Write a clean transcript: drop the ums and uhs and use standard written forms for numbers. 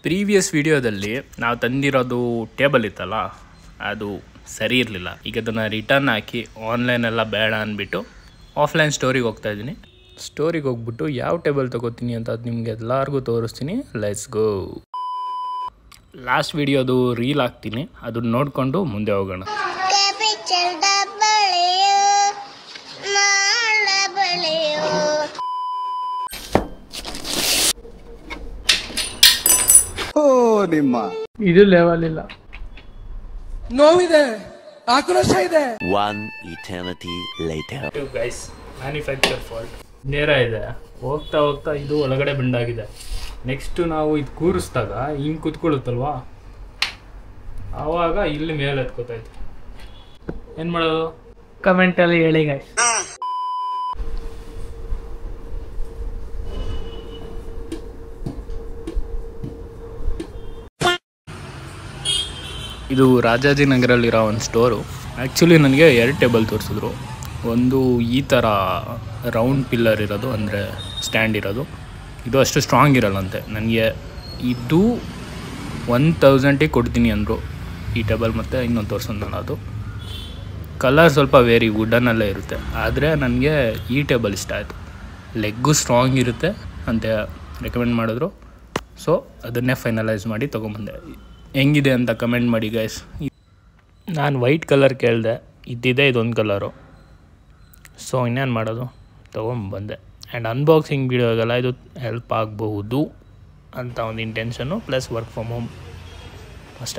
Previous ವಿಡಿಯೋದಲ್ಲಿ ನಾವು ತಂದಿರೋದು table ಇತ್ತಲ್ಲ, ಅದು ಸರಿ ಇರಲಿಲ್ಲ. ಈಗ ಅದನ್ನು ರಿಟರ್ನ್ ಹಾಕಿ ಆನ್ಲೈನೆಲ್ಲ ಬೇಡ ಅಂದ್ಬಿಟ್ಟು ಆಫ್ಲೈನ್ ಸ್ಟೋರಿಗೆ ಹೋಗ್ತಾ ಇದ್ದೀನಿ. ಸ್ಟೋರಿಗೆ ಹೋಗ್ಬಿಟ್ಟು ಯಾವ ಟೇಬಲ್ ತೊಗೋತೀನಿ ಅಂತ ಅದು ನಿಮಗೆ ಎಲ್ಲರಿಗೂ ತೋರಿಸ್ತೀನಿ. Let's go. ಲಾಸ್ಟ್ ವಿಡಿಯೋದು ರೀಲ್ ಹಾಕ್ತೀನಿ, ಅದನ್ನ ನೋಡಿಕೊಂಡು ಮುಂದೆ ಹೋಗೋಣ. ಇದು ಲೆವೆಲ್ ಇಲ್ಲ, ನೋವಿದೆ, ಆಕ್ರೋಶ ಇದೆ. One eternity later. Guys, manufacture fault. ನೇರ ಇದೆ, ಹೋಗ್ತಾ ಹೋಗ್ತಾ ಇದು ಒಳಗಡೆ ಬೆಂಡಾಗಿದೆ. ನೆಕ್ಸ್ಟು ನಾವು ಇದು ಕೂರಿಸಿದಾಗ ಹಿಂಗೆ ಕುತ್ಕೊಳ್ಳುತ್ತಲ್ವಾ, ಆವಾಗ ಇಲ್ಲಿ ಮೇಲೆ ಎತ್ಕೋತಾಯಿತ್ತು. ಏನು ಮಾಡೋದು ಕಮೆಂಟಲ್ಲಿ ಹೇಳಿ ಗೈಸ್. ಇದು ರಾಜಾಜಿನಗರಲ್ಲಿರೋ ಒಂದು ಸ್ಟೋರು. ಆ್ಯಕ್ಚುಲಿ ನನಗೆ 2 ಟೇಬಲ್ ತೋರಿಸಿದ್ರು. ಒಂದು ಈ ಥರ ರೌಂಡ್ ಪಿಲ್ಲರ್ ಇರೋದು, ಅಂದರೆ ಸ್ಟ್ಯಾಂಡ್ ಇರೋದು. ಇದು ಅಷ್ಟು ಸ್ಟ್ರಾಂಗ್ ಇರಲ್ಲಂತೆ. ನನಗೆ ಇದು 1000 ಕೊಡ್ತೀನಿ ಅಂದರು ಈ ಟೇಬಲ್. ಮತ್ತು ಇನ್ನೊಂದು ತೋರಿಸೋದು ನಾನು, ಅದು ಕಲರ್ ಸ್ವಲ್ಪ ವೇರಿ ವುಡನ್ನಲ್ಲೇ ಇರುತ್ತೆ. ಆದರೆ ನನಗೆ ಈ ಟೇಬಲ್ ಇಷ್ಟ ಆಯಿತು. ಲೆಗ್ಗು ಸ್ಟ್ರಾಂಗ್ ಇರುತ್ತೆ ಅಂತ ರೆಕಮೆಂಡ್ ಮಾಡಿದ್ರು. ಸೊ ಅದನ್ನೇ ಫೈನಲೈಸ್ ಮಾಡಿ ತೊಗೊಂಬಂದೆ. ಹೆಂಗಿದೆ ಅಂತ ಕಮೆಂಟ್ ಮಾಡಿ ಗೈಸ್. ನಾನು ವೈಟ್ ಕಲರ್ ಕೇಳಿದೆ, ಇದ್ದಿದೆ ಇದೊಂದು ಕಲರು. ಸೊ ಇನ್ನೇನು ಮಾಡೋದು, ತೊಗೊಂಬಂದೆ. ಆ್ಯಂಡ್ ಅನ್ಬಾಕ್ಸಿಂಗ್ ವೀಡಿಯೋಗೆಲ್ಲ ಇದು ಹೆಲ್ಪ್ ಆಗಬಹುದು ಅಂತ ಒಂದು intention, plus work from home